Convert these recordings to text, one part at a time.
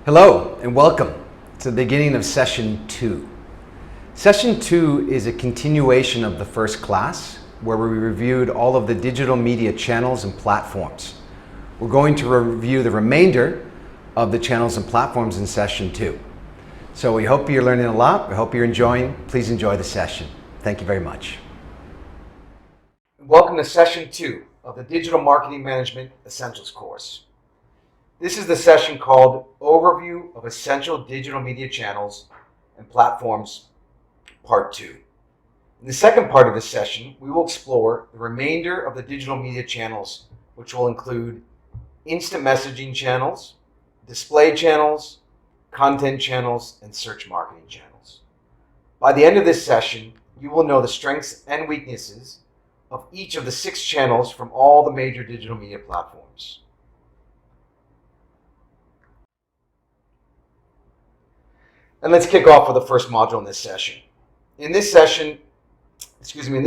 Hello and welcome to the beginning of Session 2. Session 2 is a continuation of the first class where we reviewed all of the digital media channels and platforms. We're going to review the remainder of the channels and platforms in Session 2. So we hope you're learning a lot. We hope you're enjoying. Please enjoy the session. Thank you very much. Welcome to Session 2 of the Digital Marketing Management Essentials course. This is the session called Overview of Essential Digital Media Channels and Platforms, Part 2. In the second part of this session, we will explore the remainder of the digital media channels, which will include instant messaging channels, display channels, content channels, and search marketing channels. By the end of this session, you will know the strengths and weaknesses of each of the 6 channels from all the major digital media platforms. And let's kick off with the first module in this session. In this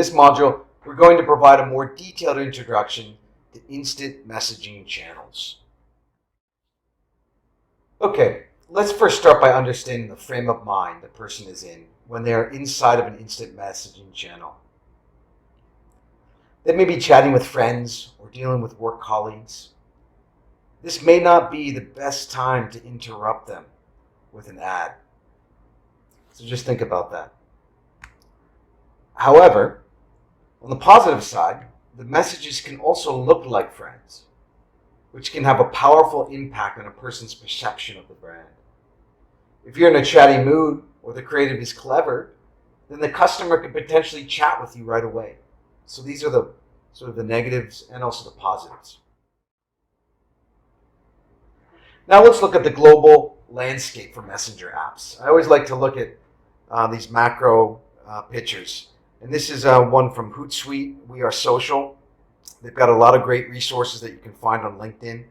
module, we're going to provide a more detailed introduction to instant messaging channels. Okay, let's first start by understanding the frame of mind the person is in when they are inside of an instant messaging channel. They may be chatting with friends or dealing with work colleagues. This may not be the best time to interrupt them with an ad. So just think about that. However, on the positive side, the messages can also look like friends, which can have a powerful impact on a person's perception of the brand. If you're in a chatty mood or the creative is clever, then the customer could potentially chat with you right away. So these are the sort of the negatives and also the positives. Now let's look at the global landscape for messenger apps. I always like to look at these macro pictures. And this is one from Hootsuite, We Are Social. They've got a lot of great resources that you can find on LinkedIn.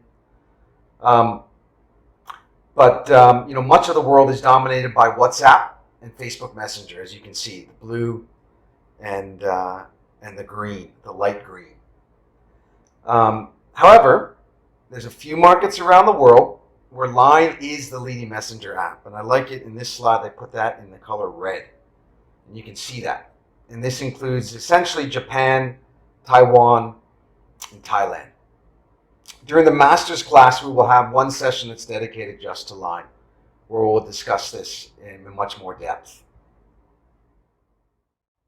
Much of the world is dominated by WhatsApp and Facebook Messenger, as you can see, the blue and the green, the light green. However, there's a few markets around the world where Line is the leading messenger app. And I like it in this slide, they put that in the color red. And you can see that. And this includes essentially Japan, Taiwan, and Thailand. During the master's class, we will have one session that's dedicated just to Line, where we'll discuss this in much more depth.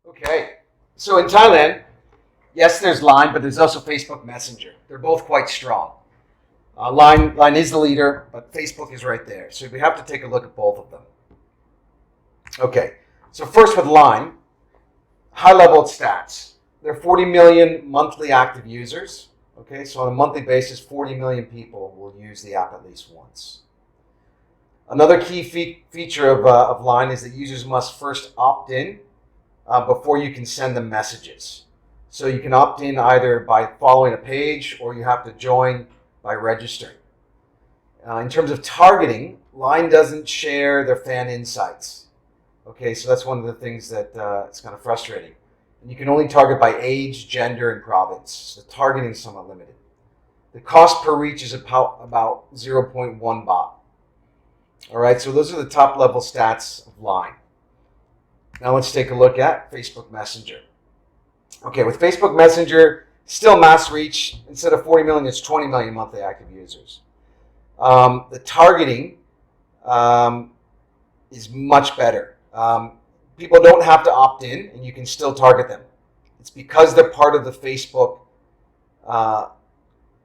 Okay, so in Thailand, yes, there's Line, but there's also Facebook Messenger. They're both quite strong. Line is the leader, but Facebook is right there. So we have to take a look at both of them. Okay, so first with Line, high-level stats. There are 40 million monthly active users. Okay, so on a monthly basis, 40 million people will use the app at least once. Another key feature of Line is that users must first opt in before you can send them messages. So you can opt in either by following a page or you have to join by registering. In terms of targeting, Line doesn't share their fan insights. Okay, so that's one of the things that it's kind of frustrating. And you can only target by age, gender, and province. So targeting is somewhat limited. The cost per reach is about 0.1 baht. All right, so those are the top level stats of Line. Now let's take a look at Facebook Messenger. Okay, with Facebook Messenger, still mass reach. Instead of 40 million, it's 20 million monthly active users. The targeting is much better. People don't have to opt in, and you can still target them. It's because they're part of the Facebook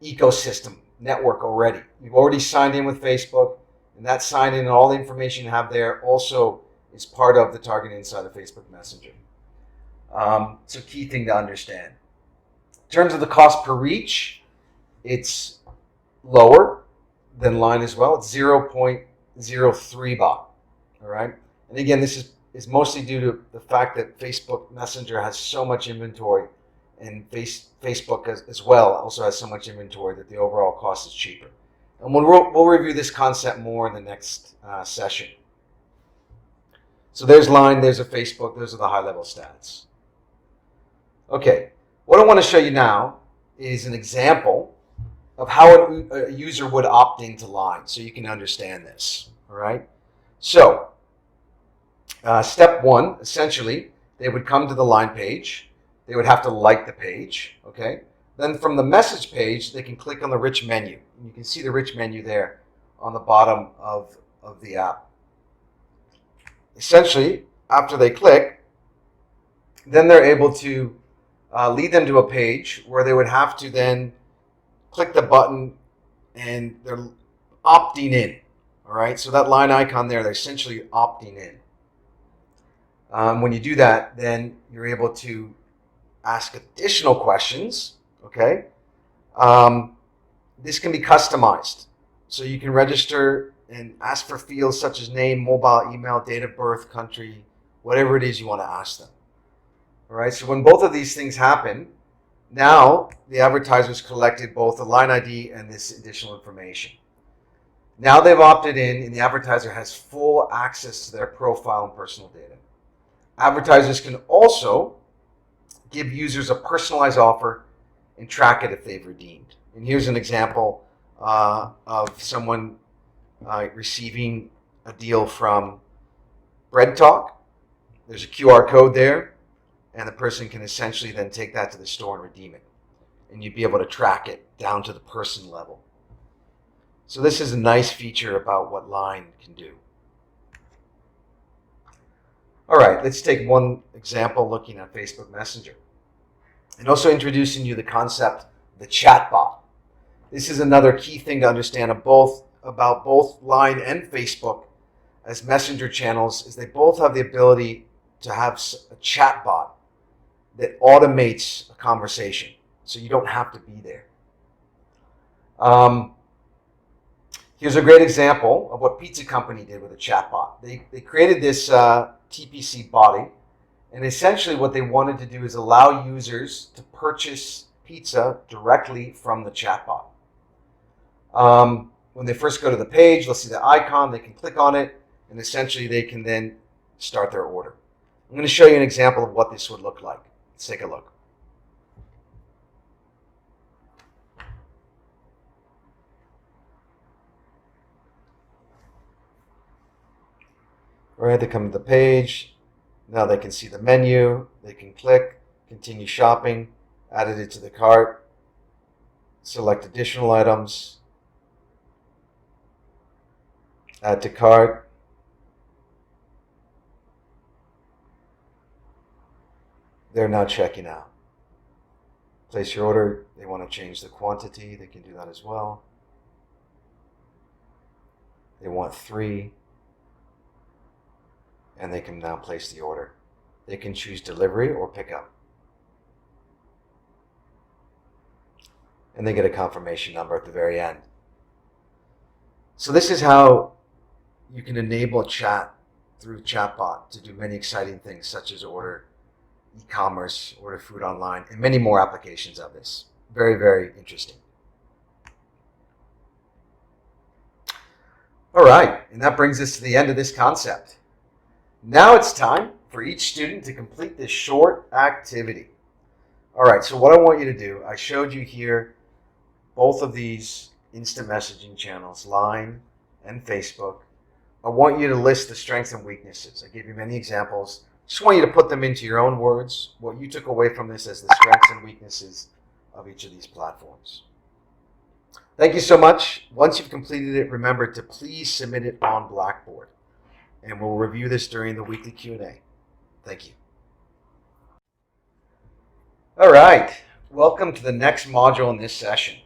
ecosystem network already. You've already signed in with Facebook, and that sign in and all the information you have there also is part of the targeting inside of Facebook Messenger. It's a key thing to understand. In terms of the cost per reach, it's lower than Line as well. It's 0.03 baht. All right. And again, this is mostly due to the fact that Facebook Messenger has so much inventory, and Facebook as well also has so much inventory that the overall cost is cheaper. And we'll review this concept more in the next session. So there's Line, there's a Facebook, those are the high-level stats. Okay, what I want to show you now is an example of how a user would opt into Line, so you can understand this. All right. So, step one, essentially, they would come to the Line page. They would have to like the page. Okay. Then from the message page, they can click on the rich menu. You can see the rich menu there on the bottom of the app. Essentially, after they click, then they're able to lead them to a page where they would have to then click the button and they're opting in. All right, so that line icon there, they're essentially opting in. When you do that, then you're able to ask additional questions. Okay, this can be customized, so you can register and ask for fields such as name, mobile, email, date of birth, country, whatever it is you want to ask them. All right, so when both of these things happen, now the advertiser's collected both the line ID and this additional information. Now they've opted in, and the advertiser has full access to their profile and personal data. Advertisers can also give users a personalized offer and track it if they've redeemed. And here's an example of someone receiving a deal from Bread Talk. There's a QR code there, and the person can essentially then take that to the store and redeem it. And you'd be able to track it down to the person level. So this is a nice feature about what Line can do. All right, let's take one example looking at Facebook Messenger. And also introducing you the concept of the chatbot. This is another key thing to understand about both Line and Facebook as messenger channels, is they both have the ability to have a chatbot that automates a conversation, so you don't have to be there. Here's a great example of what Pizza Company did with a chatbot. They created this TPC body, and essentially what they wanted to do is allow users to purchase pizza directly from the chatbot. When they first go to the page, they'll see the icon, they can click on it, and essentially they can then start their order. I'm going to show you an example of what this would look like. Let's take a look. All right, they come to the page. Now they can see the menu. They can click, continue shopping, added it to the cart, select additional items, add to cart. They're now checking out. Place your order. They want to change the quantity. They can do that as well. They want 3. And they can now place the order. They can choose delivery or pickup. And they get a confirmation number at the very end. So this is how you can enable chat through chatbot to do many exciting things, such as order e-commerce, order food online, and many more applications of this. Very, very interesting. All right, and that brings us to the end of this concept. Now it's time for each student to complete this short activity. All right, so what I want you to do, I showed you here both of these instant messaging channels, Line and Facebook. I want you to list the strengths and weaknesses. I gave you many examples. Just want you to put them into your own words, what you took away from this as the strengths and weaknesses of each of these platforms. Thank you so much. Once you've completed it, remember to please submit it on Blackboard. And we'll review this during the weekly Q&A. Thank you. All right, welcome to the next module in this session.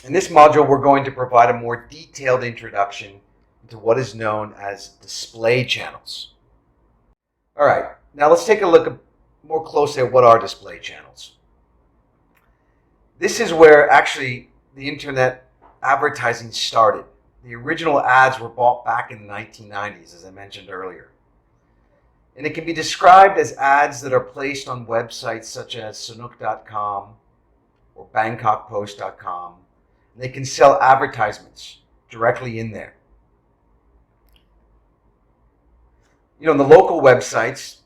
In this module, we're going to provide a more detailed introduction into what is known as display channels. All right, now let's take a look more closely at what are display channels. This is where actually the internet advertising started. The original ads were bought back in the 1990s, as I mentioned earlier. And it can be described as ads that are placed on websites such as Sanook.com or BangkokPost.com. They can sell advertisements directly in there. You know, the local websites,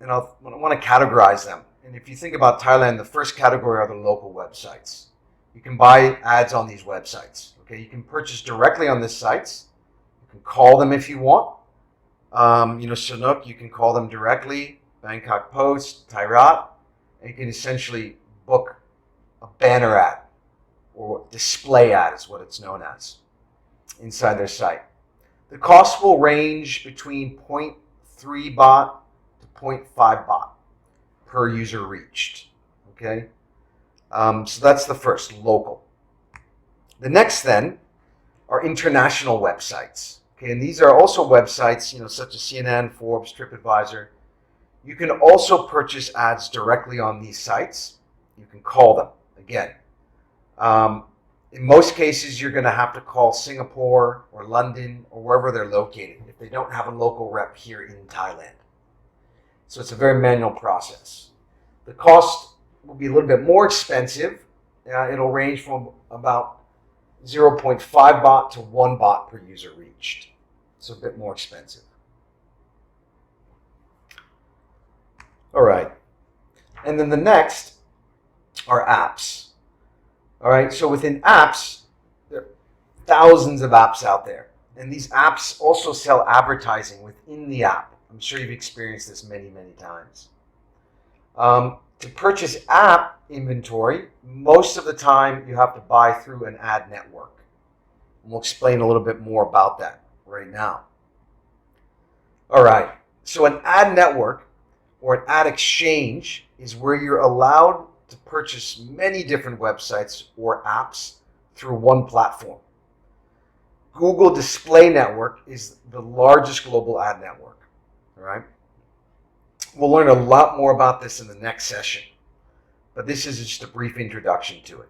and I want to categorize them. And if you think about Thailand, the first category are the local websites. you can buy ads on these websites. Okay, you can purchase directly on these sites. You can call them if you want. Sanook, you can call them directly. Bangkok Post, Thairat, and you can essentially book a banner ad or display ad is what it's known as inside their site. The cost will range between 0.3 baht to 0.5 baht per user reached. Okay, so that's the first, local. The next then are international websites. Okay, and these are also websites, such as CNN, Forbes, TripAdvisor. You can also purchase ads directly on these sites. You can call them again. In most cases, you're going to have to call Singapore or London or wherever they're located if they don't have a local rep here in Thailand. So it's a very manual process. The cost will be a little bit more expensive. It'll range from about 0.5 baht to 1 baht per user reached. So a bit more expensive. All right. And then the next are apps. All right, so within apps, there are thousands of apps out there. And these apps also sell advertising within the app. I'm sure you've experienced this many, many times. To purchase app inventory, most of the time you have to buy through an ad network. And we'll explain a little bit more about that right now. All right, so an ad network or an ad exchange is where you're allowed to purchase many different websites or apps through one platform. Google Display Network is the largest global ad network. All right. We'll learn a lot more about this in the next session, but this is just a brief introduction to it.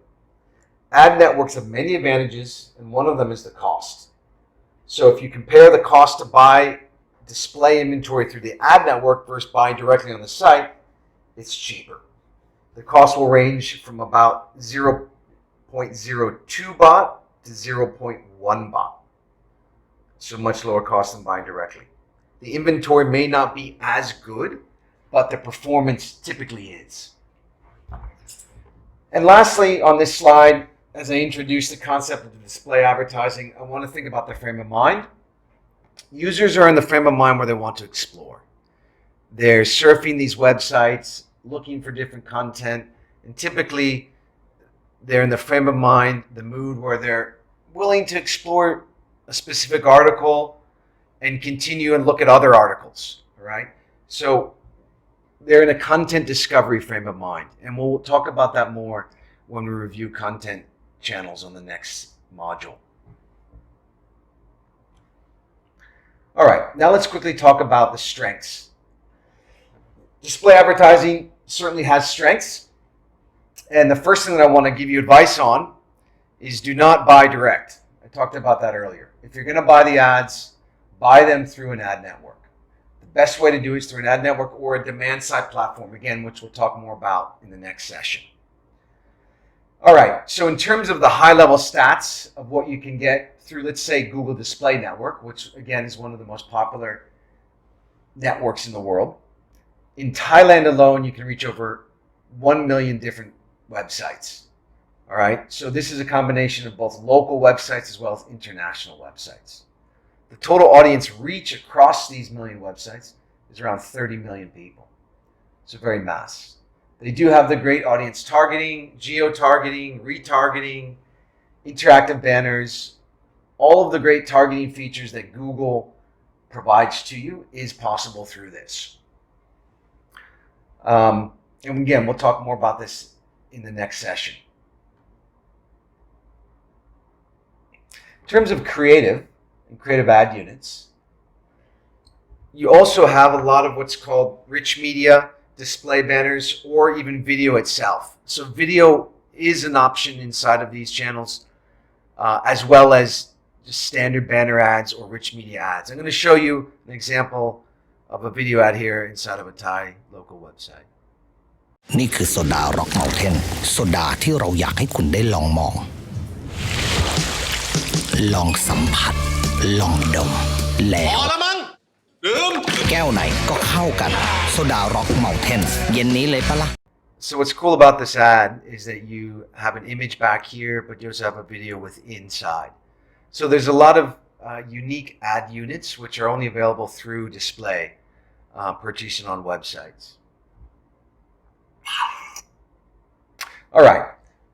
Ad networks have many advantages, and one of them is the cost. So if you compare the cost to buy display inventory through the ad network versus buying directly on the site, it's cheaper. The cost will range from about 0.02 baht to 0.1 baht. So much lower cost than buying directly. The inventory may not be as good, but the performance typically is. And lastly, on this slide, as I introduce the concept of display advertising, I want to think about the frame of mind. Users are in the frame of mind where they want to explore. They're surfing these websites, looking for different content, and typically they're in the frame of mind, the mood where they're willing to explore a specific article and continue and look at other articles, all right? So they're in a content discovery frame of mind, and we'll talk about that more when we review content channels on the next module. All right, now let's quickly talk about the strengths. Display advertising certainly has strengths. And the first thing that I want to give you advice on is do not buy direct. I talked about that earlier. If you're going to buy the ads, buy them through an ad network. The best way to do it is through an ad network or a demand side platform, again, which we'll talk more about in the next session. All right, so in terms of the high-level stats of what you can get through, let's say, Google Display Network, which again is one of the most popular networks in the world. In Thailand alone, you can reach over 1 million different websites. All right, so this is a combination of both local websites as well as international websites. The total audience reach across these million websites is around 30 million people. So very mass. They do have the great audience targeting, geo-targeting, retargeting, interactive banners. All of the great targeting features that Google provides to you is possible through this. And again, we'll talk more about this in the next session. In terms of creative and creative ad units, you also have a lot of what's called rich media, display banners, or even video itself. So video is an option inside of these channels, as well as just standard banner ads or rich media ads. I'm going to show you an example of a video ad here inside of a Thai local website. นี่คือโซดาร็อกเมาเทนโซดาที่เราอยากให้คุณได้ลองมองลองสัมผัสลองดมแล้วแก้วไหนก็เข้ากันโซดาร็อกเมาเทนเย็นนี้เลยปะล่ะ So what's cool about this ad is that you have an image back here, but you also have a video with inside. So there's a lot of unique ad units which are only available through display, purchasing on websites. All right,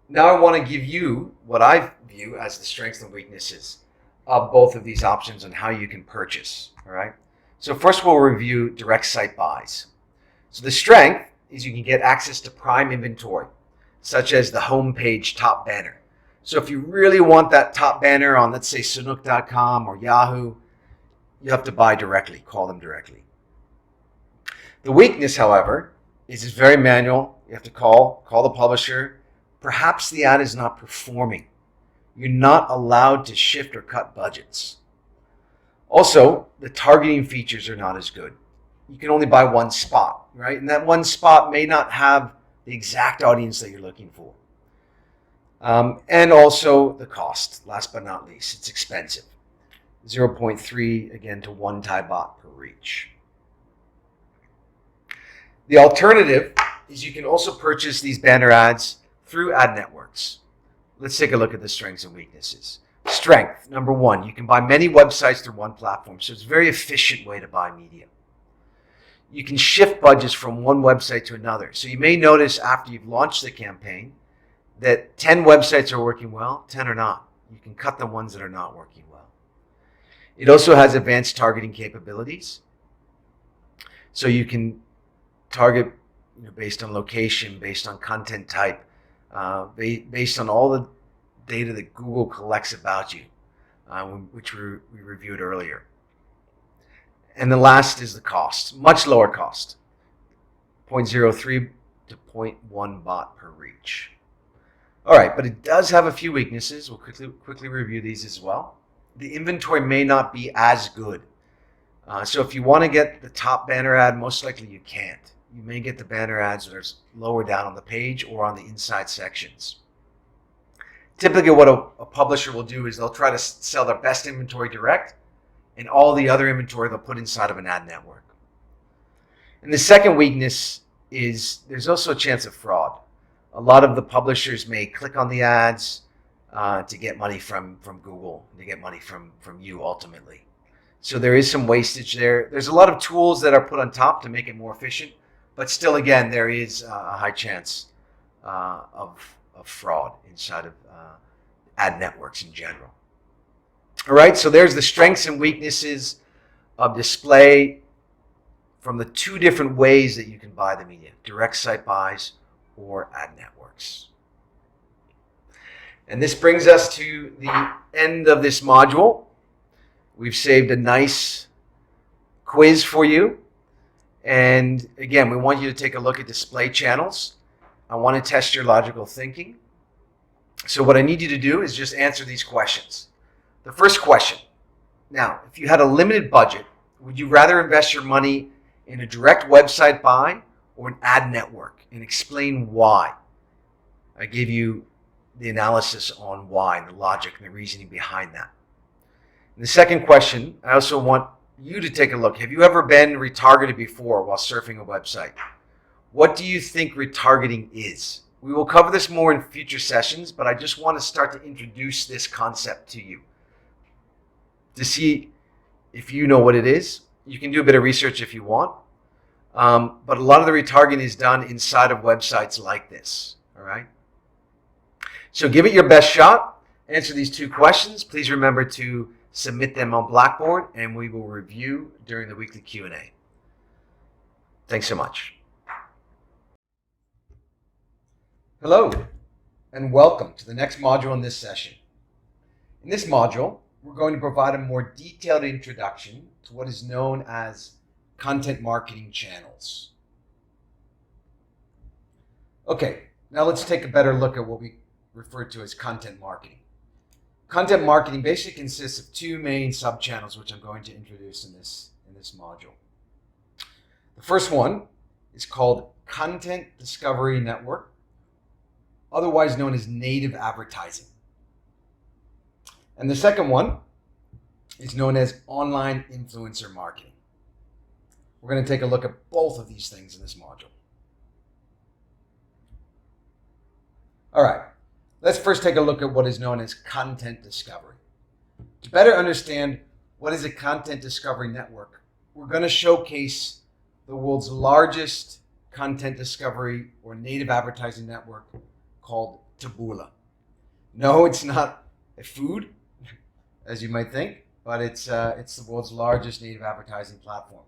now I want to give you what I view as the strengths and weaknesses of both of these options and how you can purchase. All right, so first we'll review direct site buys. So the strength is you can get access to prime inventory, such as the homepage top banner. So if you really want that top banner on, let's say, Sanook.com or Yahoo, you have to buy directly, call them directly. The weakness, however, is it's very manual. You have to call the publisher. Perhaps the ad is not performing. You're not allowed to shift or cut budgets. Also, the targeting features are not as good. You can only buy one spot, right? And that one spot may not have the exact audience that you're looking for. And also the cost, last but not least, it's expensive. 0.3, again, to 1 Thai baht per reach. The alternative is you can also purchase these banner ads through ad networks. Let's take a look at the strengths and weaknesses. Strength, number one, you can buy many websites through one platform, so it's a very efficient way to buy media. You can shift budgets from one website to another. So you may notice after you've launched the campaign that 10 websites are working well, 10 are not. You can cut the ones that are not working well. It also has advanced targeting capabilities. So you can target based on location, based on content type, based on all the data that Google collects about you, which we reviewed earlier. And the last is the cost, much lower cost, 0.03 to 0.1 baht per reach. All right, but it does have a few weaknesses. We'll quickly review these as well. The inventory may not be as good. So if you want to get the top banner ad, most likely you can't. You may get the banner ads that are lower down on the page or on the inside sections. Typically what a publisher will do is they'll try to sell their best inventory direct, and all the other inventory they'll put inside of an ad network. And the second weakness is there's also a chance of fraud. A lot of the publishers may click on the ads to get money from Google, to get money from you ultimately. So there is some wastage there. There's a lot of tools that are put on top to make it more efficient, but still, again, there is a high chance of fraud inside of ad networks in general. All right, so there's the strengths and weaknesses of display from the two different ways that you can buy the media, direct site buys or ad networks. And this brings us to the end of this module. We've saved a nice quiz for you. And again, we want you to take a look at display channels. I want to test your logical thinking. So what I need you to do is just answer these questions. The first question, now, if you had a limited budget, would you rather invest your money in a direct website buy or an ad network? And explain why. I gave you the analysis on why, and the logic and the reasoning behind that. And the second question, I also want you to take a look. Have you ever been retargeted before while surfing a website? What do you think retargeting is? We will cover this more in future sessions, but I just want to start to introduce this concept to you to see if you know what it is. You can do a bit of research if you want, but a lot of the retargeting is done inside of websites like this, all right? So give it your best shot. Answer these two questions. Please remember to submit them on Blackboard, and we will review during the weekly Q&A. Thanks so much. Hello, and welcome to the next module in this session. In this module, we're going to provide a more detailed introduction to what is known as content marketing channels. Okay, now let's take a better look at what we refer to as content marketing. Content marketing basically consists of two main sub-channels, which I'm going to introduce in this module. The first one is called Content Discovery Network, otherwise known as native advertising. And the second one is known as online influencer marketing. We're going to take a look at both of these things in this module. All right, let's first take a look at what is known as content discovery. To better understand what is a content discovery network, we're going to showcase the world's largest content discovery or native advertising network called Taboola. No, it's not a food, as you might think, but it's the world's largest native advertising platform.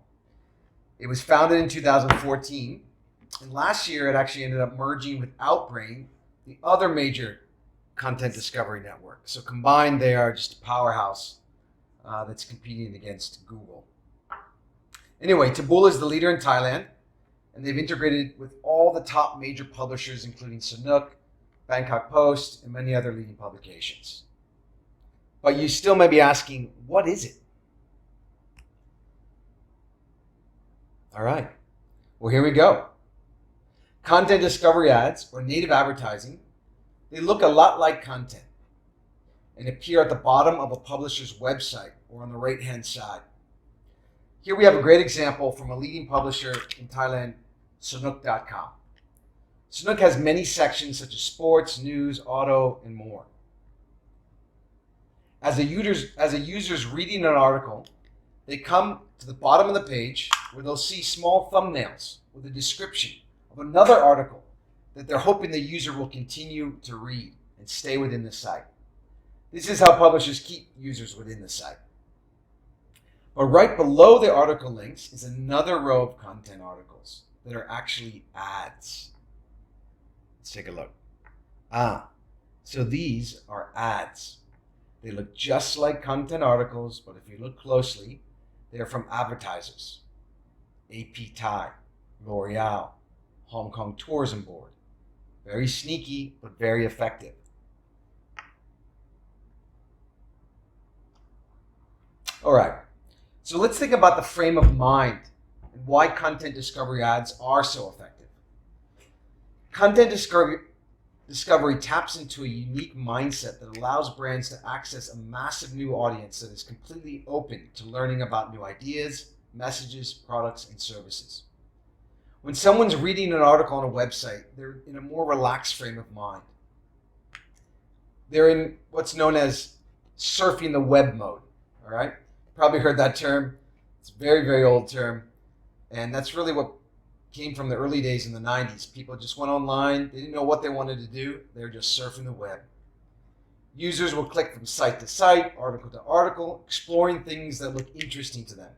It was founded in 2014, and last year it actually ended up merging with Outbrain, the other major content discovery network. So combined, they are just a powerhouse that's competing against Google. Anyway, Taboola is the leader in Thailand, and they've integrated with all the top major publishers, including Sanook, Bangkok Post, and many other leading publications. But you still may be asking, what is it? All right, well, here we go. Content discovery ads, or native advertising, they look a lot like content and appear at the bottom of a publisher's website or on the right-hand side. Here we have a great example from a leading publisher in Thailand, Sanook.com. Sanook has many sections such as sports, news, auto, and more. As a user's reading an article, they come to the bottom of the page where they'll see small thumbnails with a description of another article that they're hoping the user will continue to read and stay within the site. This is how publishers keep users within the site. But right below the article links is another row of content articles that are actually ads. Let's take a look. So these are ads. They look just like content articles, but if you look closely, they are from advertisers. AP Thai, L'Oreal, Hong Kong Tourism Board. Very sneaky, but very effective. All right, so let's think about the frame of mind and why content discovery ads are so effective. Content discovery taps into a unique mindset that allows brands to access a massive new audience that is completely open to learning about new ideas, messages, products, and services. When someone's reading an article on a website, they're in a more relaxed frame of mind. They're in what's known as surfing the web mode, all right? Probably heard that term. It's a very, very old term. And that's really what came from the early days in the 90s. People just went online. They didn't know what they wanted to do. They were just surfing the web. Users will click from site to site, article to article, exploring things that look interesting to them.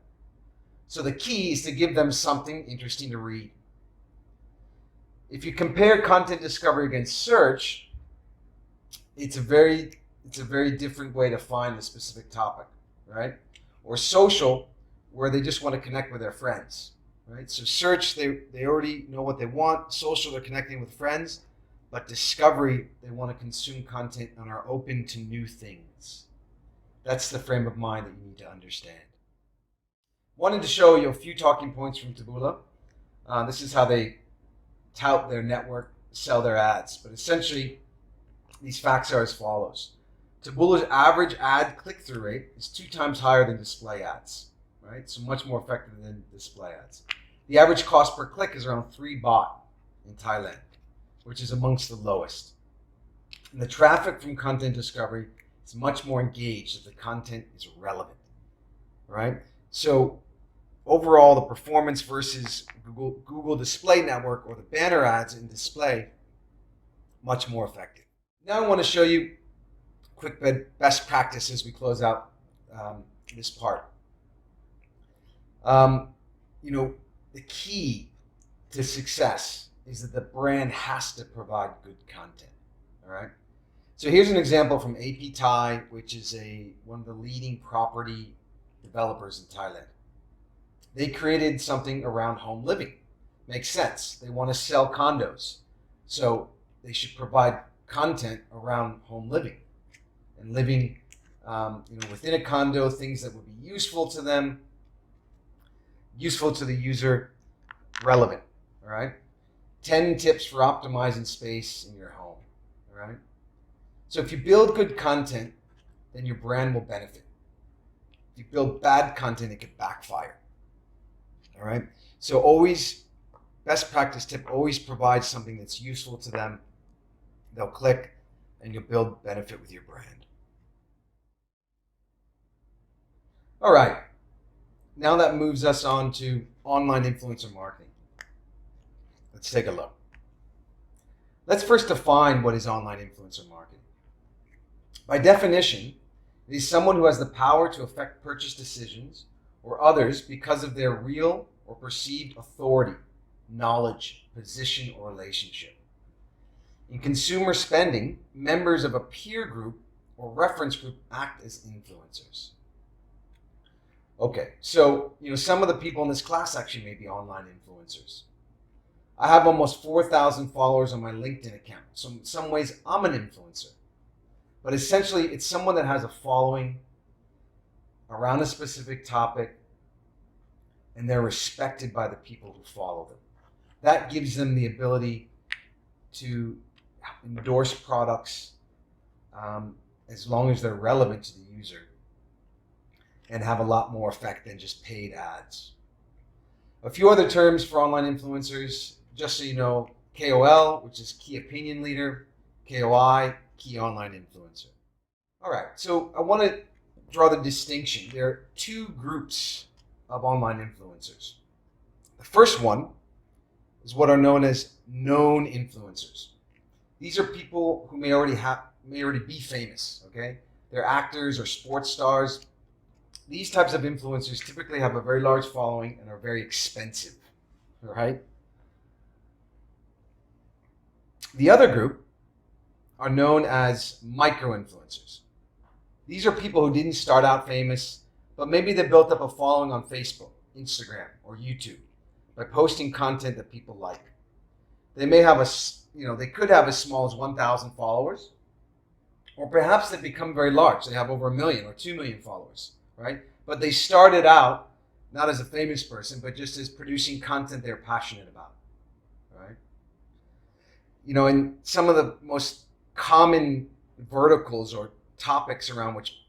So the key is to give them something interesting to read. If you compare content discovery against search, it's a very different way to find a specific topic, right? Or social, where they just want to connect with their friends, right? So search, they already know what they want. Social, they're connecting with friends. But discovery, they want to consume content and are open to new things. That's the frame of mind that you need to understand. Wanted to show you a few talking points from Taboola. This is how they tout their network, sell their ads. But essentially, these facts are as follows. Taboola's average ad click-through rate is 2 times higher than display ads, right? So much more effective than display ads. The average cost per click is around 3 baht in Thailand, which is amongst the lowest. And the traffic from content discovery is much more engaged if the content is relevant, right? So overall, the performance versus Google Display Network or the banner ads in display, much more effective. Now I want to show you quick best practice as we close out this part. The key to success is that the brand has to provide good content, all right? So here's an example from AP Thai, which is one of the leading property developers in Thailand. They created something around home living. Makes sense. They want to sell condos. So they should provide content around home living and living within a condo, things that would be useful to them, useful to the user, relevant, all right? 10 tips for optimizing space in your home, all right? So if you build good content, then your brand will benefit. If you build bad content, it could backfire, all right? So always, best practice tip, always provide something that's useful to them, they'll click, and you'll build benefit with your brand. All right. Now that moves us on to online influencer marketing. Let's take a look. Let's first define what is online influencer marketing. By definition, it is someone who has the power to affect purchase decisions or others because of their real or perceived authority, knowledge, position, or relationship. In consumer spending, members of a peer group or reference group act as influencers. Okay, so some of the people in this class actually may be online influencers. I have almost 4,000 followers on my LinkedIn account. So in some ways, I'm an influencer. But essentially, it's someone that has a following around a specific topic, and they're respected by the people who follow them. That gives them the ability to endorse products as long as they're relevant to the user, and have a lot more effect than just paid ads. A few other terms for online influencers, just so you know: KOL, which is key opinion leader; KOI, key online influencer. All right, so I want to draw the distinction. There are two groups of online influencers. The first one is what are known as known influencers. These are people who may already be famous, okay? They're actors or sports stars. These types of influencers typically have a very large following and are very expensive, all right? The other group are known as micro-influencers. These are people who didn't start out famous, but maybe they built up a following on Facebook, Instagram, or YouTube by posting content that people like. They may have they could have as small as 1,000 followers, or perhaps they become very large. They have over 1 million or 2 million followers, right? But they started out not as a famous person, but just as producing content they're passionate about, right? And some of the most common verticals or topics around which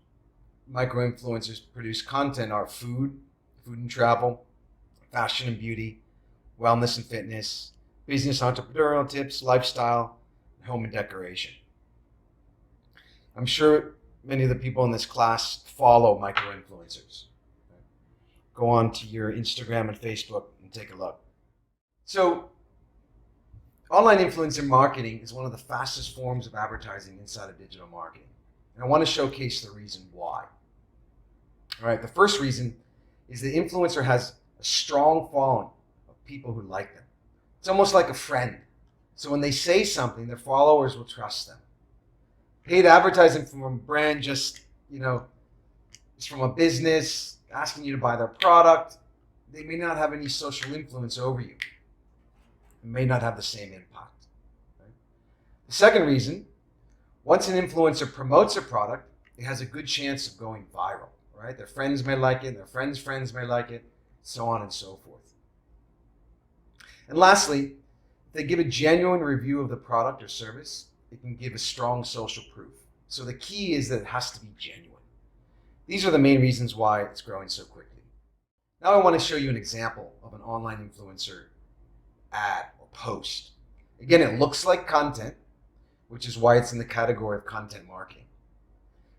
micro-influencers produce content are food and travel, fashion and beauty, wellness and fitness, business entrepreneurial tips, lifestyle, home and decoration. I'm sure many of the people in this class follow micro-influencers. Go on to your Instagram and Facebook and take a look. So, online influencer marketing is one of the fastest forms of advertising inside of digital marketing. And I want to showcase the reason why. All right, the first reason is the influencer has a strong following of people who like them. It's almost like a friend. So when they say something, their followers will trust them. Paid advertising from a brand just, is from a business asking you to buy their product. They may not have any social influence over you. It may not have the same impact. Right? The second reason, once an influencer promotes a product, it has a good chance of going viral, right? Their friends may like it, their friends' friends may like it, so on and so forth. And lastly, if they give a genuine review of the product or service, it can give a strong social proof. So the key is that it has to be genuine. These are the main reasons why it's growing so quickly. Now I want to show you an example of an online influencer ad or post. Again, it looks like content, which is why it's in the category of content marketing.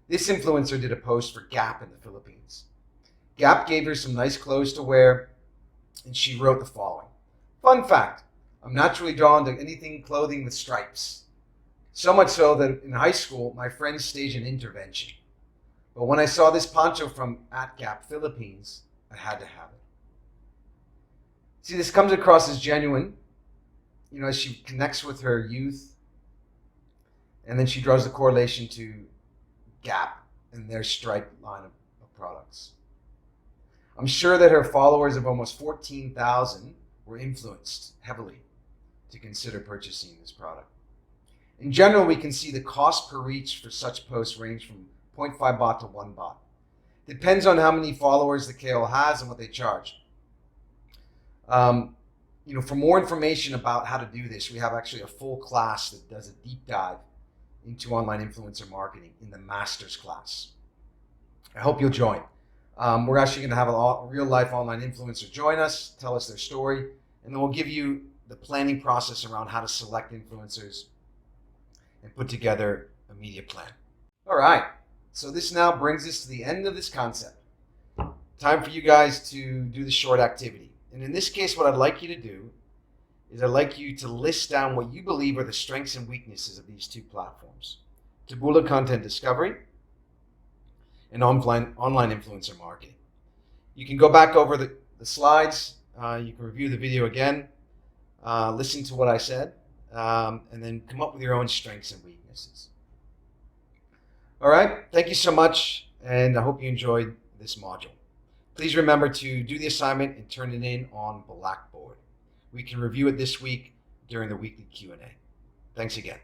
This influencer did a post for Gap in the Philippines. Gap gave her some nice clothes to wear, and she wrote the following. Fun fact, I'm naturally drawn to anything clothing with stripes. So much so that in high school, my friends staged an intervention. But when I saw this poncho from @Gap Philippines, I had to have it. See, this comes across as genuine, as she connects with her youth, and then she draws the correlation to Gap and their striped line of products. I'm sure that her followers of almost 14,000 were influenced heavily to consider purchasing this product. In general, we can see the cost per reach for such posts range from 0.5 baht to 1 baht. Depends on how many followers the KOL has and what they charge. For more information about how to do this, we have actually a full class that does a deep dive into online influencer marketing in the master's class. I hope you'll join. We're actually going to have a real life online influencer join us, tell us their story, and then we'll give you the planning process around how to select influencers and put together a media plan. All right, so this now brings us to the end of this concept. Time for you guys to do the short activity. And in this case, what I'd like you to do is I'd like you to list down what you believe are the strengths and weaknesses of these two platforms: Taboola Content Discovery and online influencer marketing. You can go back over the slides. You can review the video again, listen to what I said, and then come up with your own strengths and weaknesses. All right, thank you so much, and I hope you enjoyed this module. Please remember to do the assignment and turn it in on Blackboard. We can review it this week during the weekly Q&A. Thanks again.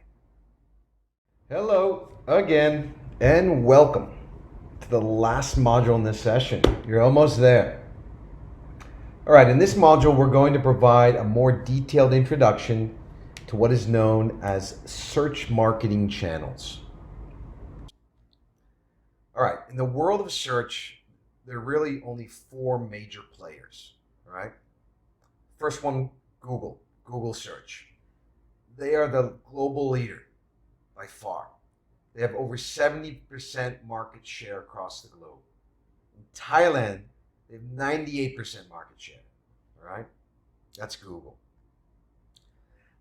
Hello again, and welcome to the last module in this session. You're almost there. All right, in this module, we're going to provide a more detailed introduction to what is known as search marketing channels. All right, in the world of search, there are really only four major players, all right? First one, Google search. They are the global leader by far. They have over 70% market share across the globe. In Thailand, they have 98% market share, all right? That's Google.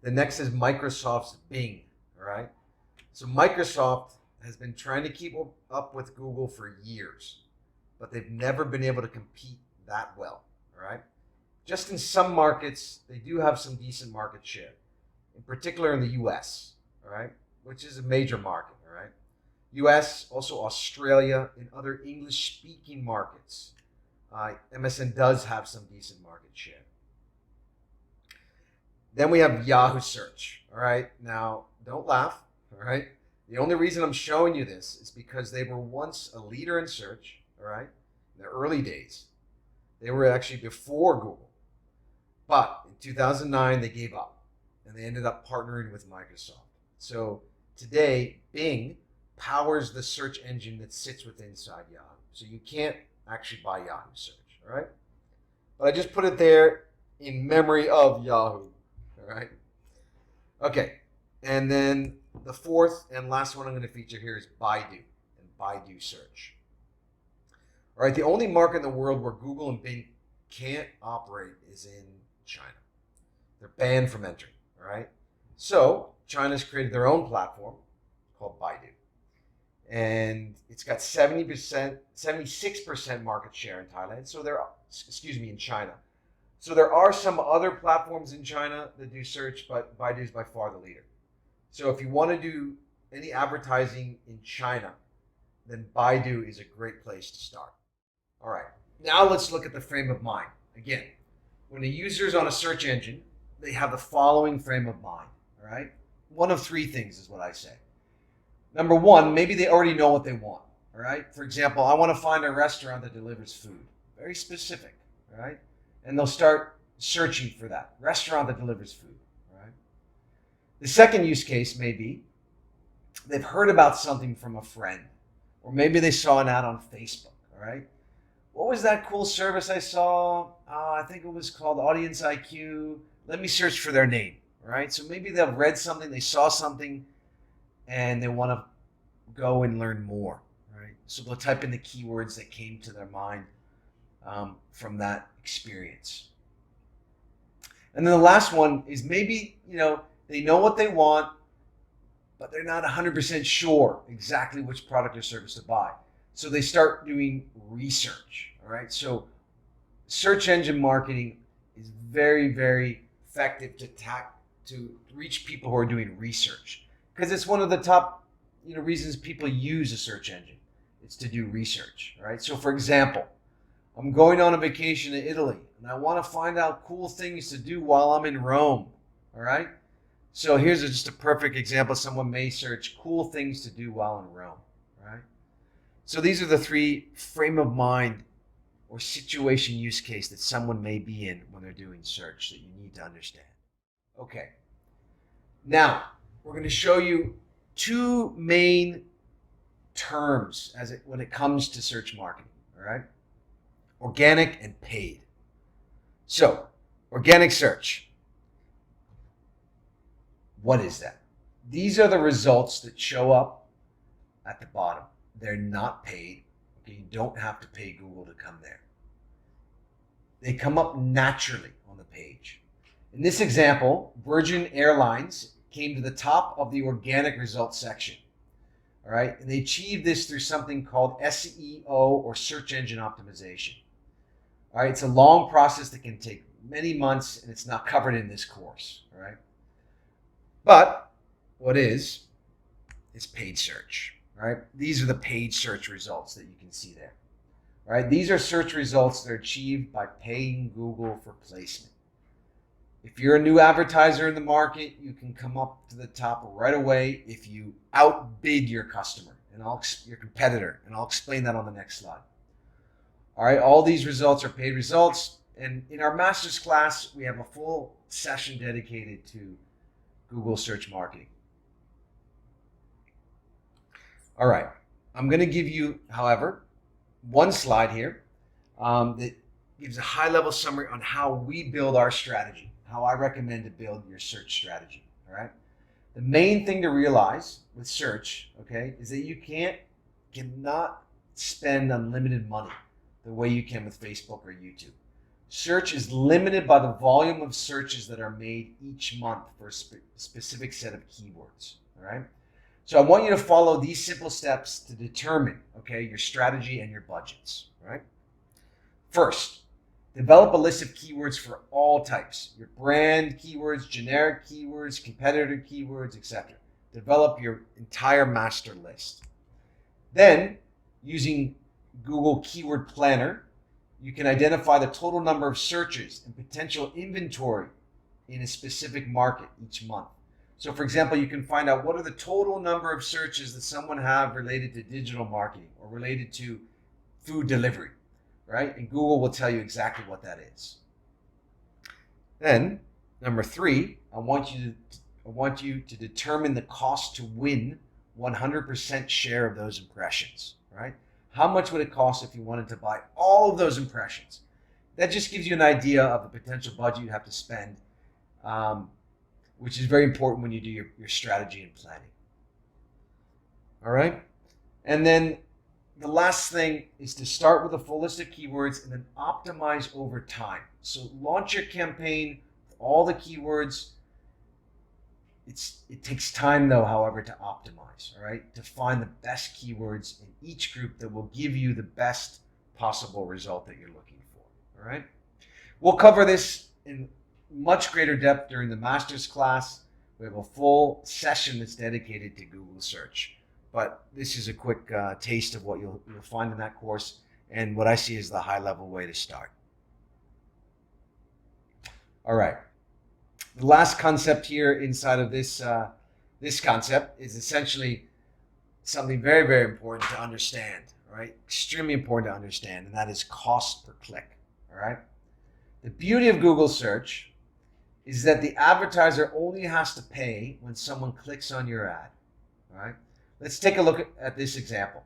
The next is Microsoft's Bing, all right? So Microsoft has been trying to keep up with Google for years, but they've never been able to compete that well, all right? Just in some markets, they do have some decent market share, in particular in the US, all right, which is a major market, all right? US, also Australia, and other English-speaking markets. MSN does have some decent market share. Then we have Yahoo Search, all right? Now, don't laugh, all right? The only reason I'm showing you this is because they were once a leader in search, all right, in the early days. They were actually before Google. But in 2009, they gave up, and they ended up partnering with Microsoft. So today, Bing powers the search engine that sits within inside Yahoo. So you can't actually buy Yahoo Search, all right? But I just put it there in memory of Yahoo, all right? Okay, and then the fourth and last one I'm going to feature here is Baidu and Baidu Search. All right, the only market in the world where Google and Bing can't operate is in China. They're banned from entering, all right? So China's created their own platform called Baidu. And it's got 76% market share in Thailand. So in China. So there are some other platforms in China that do search, but Baidu is by far the leader. So if you want to do any advertising in China, then Baidu is a great place to start. All right, now let's look at the frame of mind. Again, when a user is on a search engine, they have the following frame of mind, all right? One of three things is what I say. Number one, maybe they already know what they want, all right? For example, I want to find a restaurant that delivers food. Very specific, all right? And they'll start searching for that restaurant that delivers food, all right? The second use case may be they've heard about something from a friend, or maybe they saw an ad on Facebook, all right? What was that cool service I saw? I think it was called Audience IQ. Let me search for their name, all right? So maybe they've read something, they saw something, and they want to go and learn more, right? So they'll type in the keywords that came to their mind from that experience. And then the last one is maybe, they know what they want, but they're not 100% sure exactly which product or service to buy. So they start doing research, all right? So search engine marketing is very, very effective to reach people who are doing research, because it's one of the top reasons people use a search engine. It's to do research, all right? So for example, I'm going on a vacation to Italy, and I want to find out cool things to do while I'm in Rome, all right? So here's just a perfect example. Someone may search cool things to do while in Rome, right? So these are the three frame of mind or situation use case that someone may be in when they're doing search that you need to understand. Okay. Now, we're going to show you two main terms when it comes to search marketing, all right? Organic and paid. So, organic search. What is that? these are the results that show up at the bottom. They're not paid. Okay, you don't have to pay Google to come there. They come up naturally on the page. In this example, Virgin Airlines came to the top of the organic results section. All right, and they achieved this through something called SEO or search engine optimization. All right, it's a long process that can take many months, and it's not covered in this course. All right, but what is paid search. All right, these are the paid search results that you can see there. All right, these are search results that are achieved by paying Google for placement. If you're a new advertiser in the market, you can come up to the top right away if you outbid your customer and your competitor, and I'll explain that on the next slide. All right, all these results are paid results, and in our master's class, we have a full session dedicated to Google search marketing. All right, I'm going to give you, however, one slide here that gives a high-level summary on how we build our strategy, how I recommend to build your search strategy. All right, the main thing to realize with search, okay, is that you cannot spend unlimited money the way you can with Facebook or YouTube. Search is limited by the volume of searches that are made each month for a specific set of keywords. All right, so I want you to follow these simple steps to determine, okay, your strategy and your budgets. All right, first, develop a list of keywords for all types, your brand keywords, generic keywords, competitor keywords, etc. Develop your entire master list. Then, using Google Keyword Planner, you can identify the total number of searches and potential inventory in a specific market each month. So for example, you can find out what are the total number of searches that someone have related to digital marketing or related to food delivery, right? And Google will tell you exactly what that is. Then, number 3, I want you to determine the cost to win 100% share of those impressions, right? How much would it cost if you wanted to buy all of those impressions? That just gives you an idea of the potential budget you have to spend, which is very important when you do your strategy and planning. All right? And then the last thing is to start with a full list of keywords and then optimize over time. So launch your campaign with all the keywords. It takes time, though, however, to optimize, all right, to find the best keywords in each group that will give you the best possible result that you're looking for, all right? We'll cover this in much greater depth during the master's class. We have a full session that's dedicated to Google search, but this is a quick taste of what you'll find in that course and what I see as the high-level way to start. All right. The last concept here inside of this concept is essentially something very, very important to understand, all right? Extremely important to understand, and that is cost per click, all right? The beauty of Google search is that the advertiser only has to pay when someone clicks on your ad, all right? Let's take a look at this example.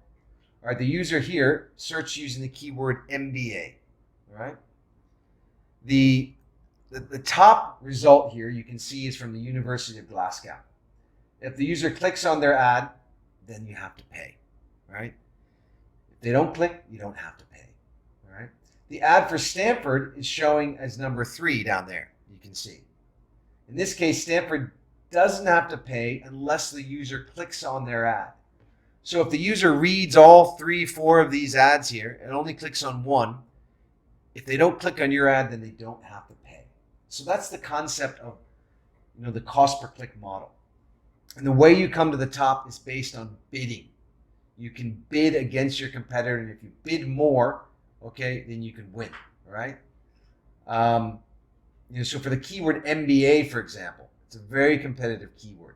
All right, the user here searched using the keyword MBA, all right? The top result here you can see is from the University of Glasgow. If the user clicks on their ad, then you have to pay, right? If they don't click, you don't have to pay, all right? The ad for Stanford is showing as number 3 down there, you can see. In this case, Stanford doesn't have to pay unless the user clicks on their ad. So if the user reads all 3, 4 of these ads here and only clicks on one, if they don't click on your ad, then they don't have to pay. So that's the concept of, the cost per click model. And the way you come to the top is based on bidding. You can bid against your competitor, and if you bid more, okay, then you can win, all right? So for the keyword MBA, for example, it's a very competitive keyword.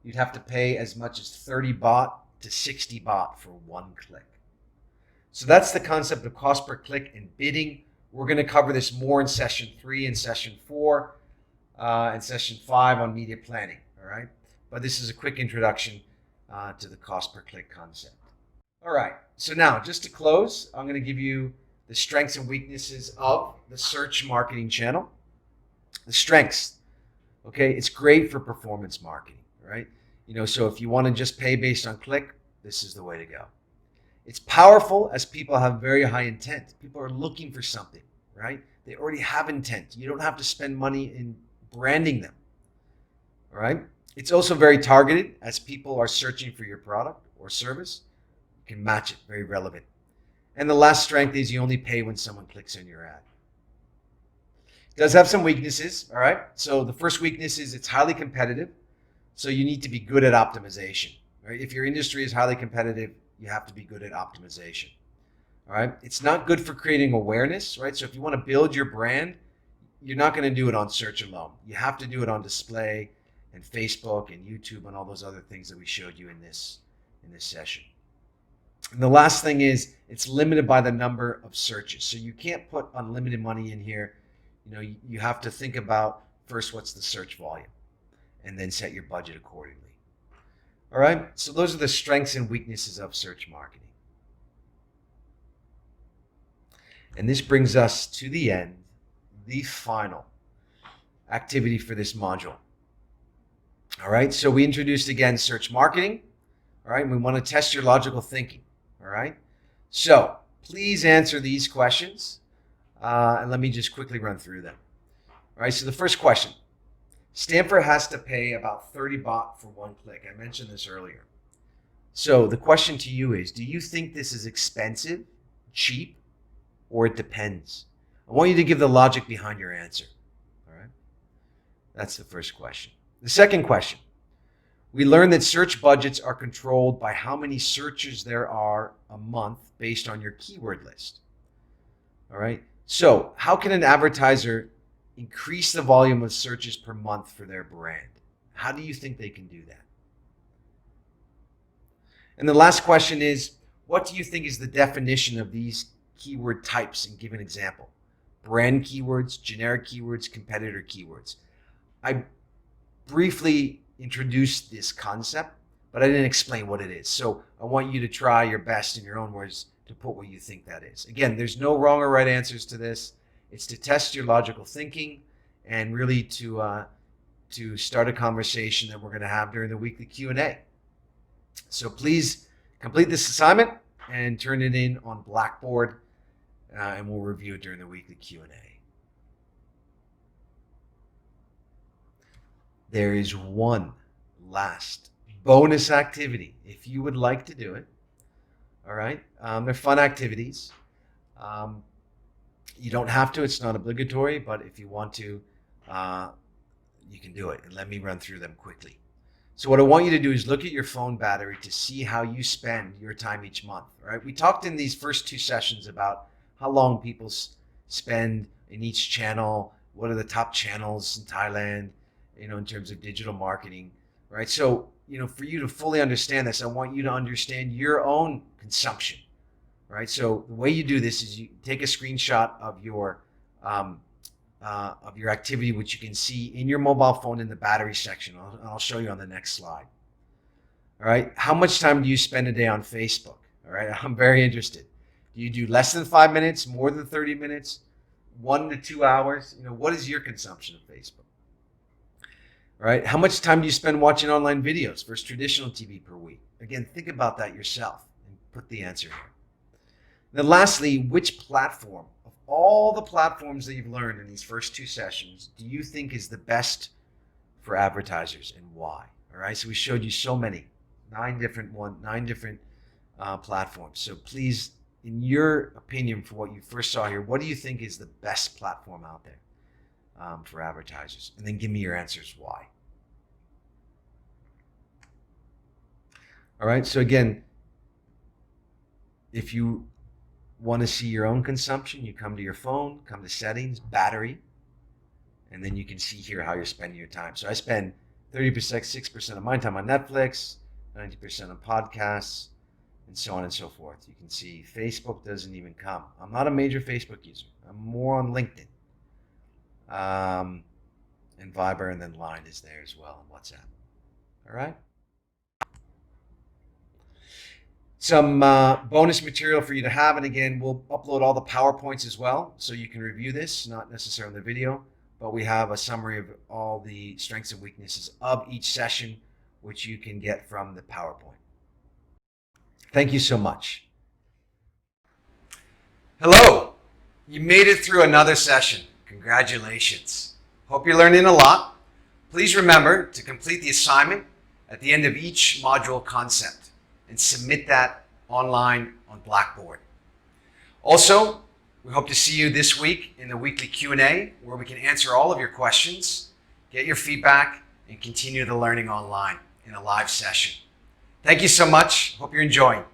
You'd have to pay as much as 30 baht to 60 baht for one click. So that's the concept of cost per click and bidding. We're going to cover this more in session 3 and session 4 and session 5 on media planning, all right? But this is a quick introduction to the cost per click concept. All right, so now just to close, I'm going to give you the strengths and weaknesses of the search marketing channel. The strengths, okay, it's great for performance marketing, right? So if you want to just pay based on click, this is the way to go. It's powerful as people have very high intent. People are looking for something, right? They already have intent. You don't have to spend money in branding them, all right? It's also very targeted as people are searching for your product or service. You can match it, very relevant. And the last strength is you only pay when someone clicks on your ad. It does have some weaknesses, all right? So the first weakness is it's highly competitive. So you need to be good at optimization, right? If your industry is highly competitive, you have to be good at optimization, all right? It's not good for creating awareness, right? So if you want to build your brand, you're not going to do it on search alone. You have to do it on display and Facebook and YouTube and all those other things that we showed you in this session. And the last thing is it's limited by the number of searches. So you can't put unlimited money in here. You have to think about first what's the search volume and then set your budget accordingly. All right, so those are the strengths and weaknesses of search marketing. And this brings us to the end, the final activity for this module. All right, so we introduced again search marketing. All right, and we want to test your logical thinking. All right, so please answer these questions. And let me just quickly run through them. All right, so the first question. Stanford has to pay about 30 baht for one click. I mentioned this earlier. So the question to you is, do you think this is expensive, cheap, or it depends? I want you to give the logic behind your answer. All right? That's the first question. The second question. We learned that search budgets are controlled by how many searches there are a month based on your keyword list. All right? So how can an advertiser increase the volume of searches per month for their brand? How do you think they can do that? And the last question is, what do you think is the definition of these keyword types, and give an example? Brand keywords, generic keywords, competitor keywords. I briefly introduced this concept, but I didn't explain what it is. So I want you to try your best in your own words to put what you think that is. Again, there's no wrong or right answers to this. It's to test your logical thinking and really to start a conversation that we're going to have during the weekly Q&A. So please complete this assignment and turn it in on Blackboard, and we'll review it during the weekly Q&A. There is one last bonus activity if you would like to do it. All right, they're fun activities. You don't have to, it's not obligatory, but if you want to, you can do it. And let me run through them quickly. So what I want you to do is look at your phone battery to see how you spend your time each month, right? We talked in these first two sessions about how long people spend in each channel, what are the top channels in Thailand, in terms of digital marketing, right? So, for you to fully understand this, I want you to understand your own consumption. Right, so the way you do this is you take a screenshot of your activity, which you can see in your mobile phone in the battery section. I'll show you on the next slide. All right, how much time do you spend a day on Facebook? All right, I'm very interested. Do you do less than 5 minutes, more than 30 minutes, 1 to 2 hours? What is your consumption of Facebook? All right, how much time do you spend watching online videos versus traditional TV per week? Again, think about that yourself and put the answer here. Then lastly, which platform of all the platforms that you've learned in these first two sessions do you think is the best for advertisers, and why? All right, so we showed you so many, 9 different platforms. So please, in your opinion, for what you first saw here, what do you think is the best platform out there for advertisers? And then give me your answers why. All right, so again, if you want to see your own consumption, you come to your phone, come to settings, battery, and then you can see here how you're spending your time. So I spend 6% of my time on Netflix, 90% on podcasts, and so on and so forth. You can see Facebook doesn't even come. I'm not a major Facebook user. I'm more on LinkedIn. And Viber, and then Line is there as well, and WhatsApp. All right? Some bonus material for you to have, and again, we'll upload all the PowerPoints as well, so you can review this, not necessarily in the video, but we have a summary of all the strengths and weaknesses of each session which you can get from the PowerPoint. Thank you so much. Hello, you made it through another session. Congratulations. Hope you're learning a lot. Please remember to complete the assignment at the end of each module concept and submit that online on Blackboard. Also, we hope to see you this week in the weekly Q&A where we can answer all of your questions, get your feedback, and continue the learning online in a live session. Thank you so much. Hope you're enjoying.